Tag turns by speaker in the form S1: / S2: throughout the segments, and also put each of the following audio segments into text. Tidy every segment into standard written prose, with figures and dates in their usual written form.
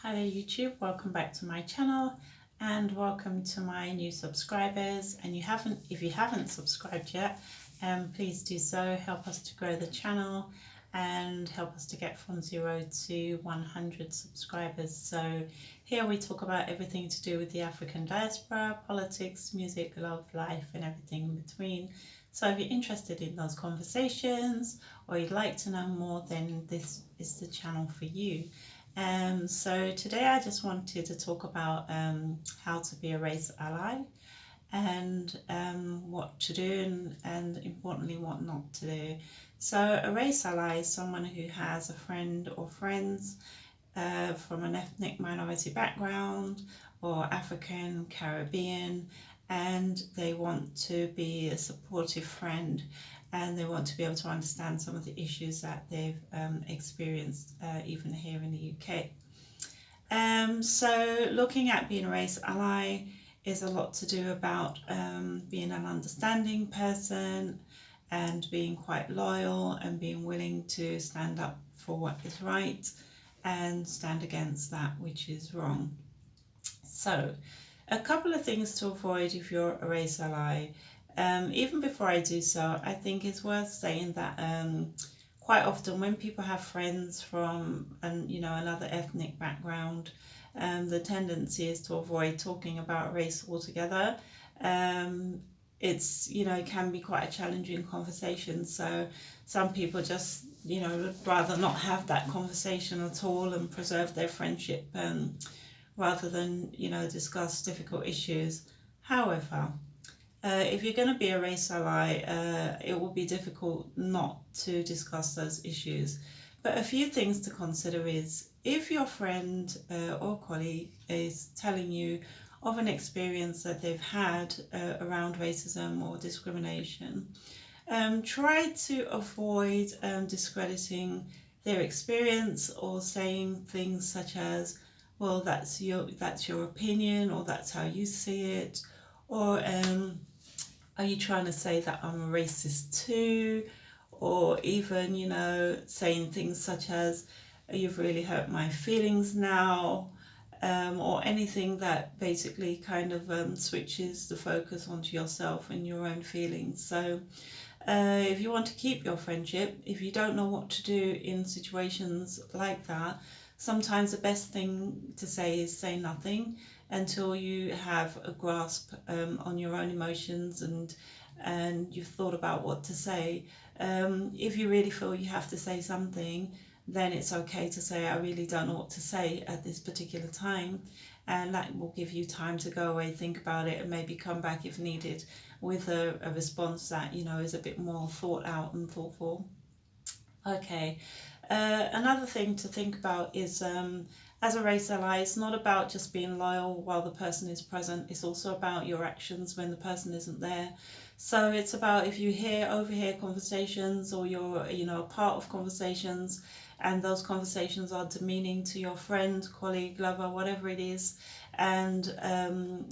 S1: Hi there YouTube, welcome back to my channel and welcome to my new subscribers. And if you haven't subscribed yet, please do so. Help us to grow the channel and help us to get from 0 to 100 subscribers. So here we talk about everything to do with the African diaspora, politics, music, love, life and everything in between. So if you're interested in those conversations or you'd like to know more, then this is the channel for you. So today I just wanted to talk about how to be a race ally and what to do and importantly what not to do. So a race ally is someone who has a friend or friends from an ethnic minority background or African, Caribbean, and they want to be a supportive friend and they want to be able to understand some of the issues that they've experienced even here in the UK. So looking at being a race ally is a lot to do about being an understanding person and being quite loyal and being willing to stand up for what is right and stand against that which is wrong. So a couple of things to avoid if you're a race ally. Even before I do so, I think it's worth saying that quite often when people have friends from another ethnic background, the tendency is to avoid talking about race altogether. It can be quite a challenging conversation, so some people just would rather not have that conversation at all and preserve their friendship rather than discuss difficult issues. However, if you're going to be a race ally, it will be difficult not to discuss those issues. But a few things to consider is if your friend or colleague is telling you of an experience that they've had around racism or discrimination, try to avoid discrediting their experience or saying things such as, well, that's your opinion, or that's how you see it, or are you trying to say that I'm a racist too? Or even, saying things such as, you've really hurt my feelings now, or anything that basically kind of switches the focus onto yourself and your own feelings. So if you want to keep your friendship, if you don't know what to do in situations like that, sometimes the best thing to say is say nothing until you have a grasp on your own emotions and you've thought about what to say. If you really feel you have to say something, then it's okay to say, I really don't know what to say at this particular time, and that will give you time to go away, think about it, and maybe come back if needed with a response that is a bit more thought out and thoughtful. Okay. Another thing to think about is as a race ally, it's not about just being loyal while the person is present, it's also about your actions when the person isn't there. So it's about if you overhear conversations or you're a part of conversations and those conversations are demeaning to your friend, colleague, lover, whatever it is, and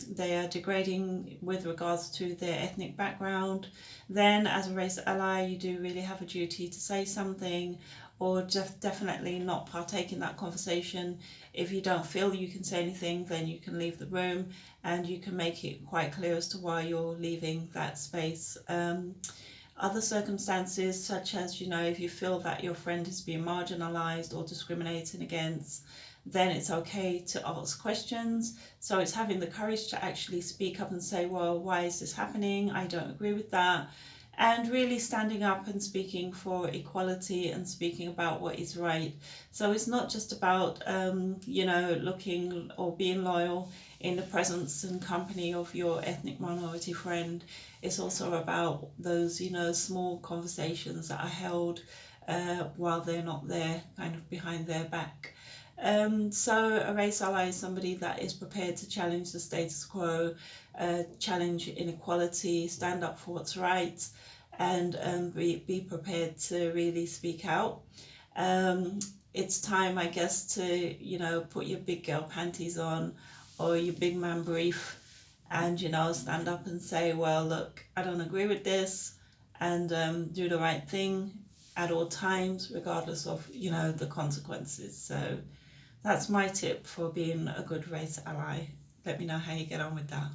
S1: they are degrading with regards to their ethnic background, then as a race ally you do really have a duty to say something, or just definitely not partake in that conversation. If you don't feel you can say anything, then you can leave the room and you can make it quite clear as to why you're leaving that space. Other circumstances, such as if you feel that your friend is being marginalized or discriminated against, then it's okay to ask questions. So it's having the courage to actually speak up and say, well, why is this happening? I don't agree with that. And really standing up and speaking for equality and speaking about what is right. So it's not just about, looking or being loyal in the presence and company of your ethnic minority friend. It's also about those, small conversations that are held while they're not there, kind of behind their back. So a race ally is somebody that is prepared to challenge the status quo, challenge inequality, stand up for what's right, and be prepared to really speak out. It's time, I guess, to put your big girl panties on or your big man brief and stand up and say, well, look, I don't agree with this, and do the right thing at all times regardless of the consequences. So that's my tip for being a good race ally. Let me know how you get on with that.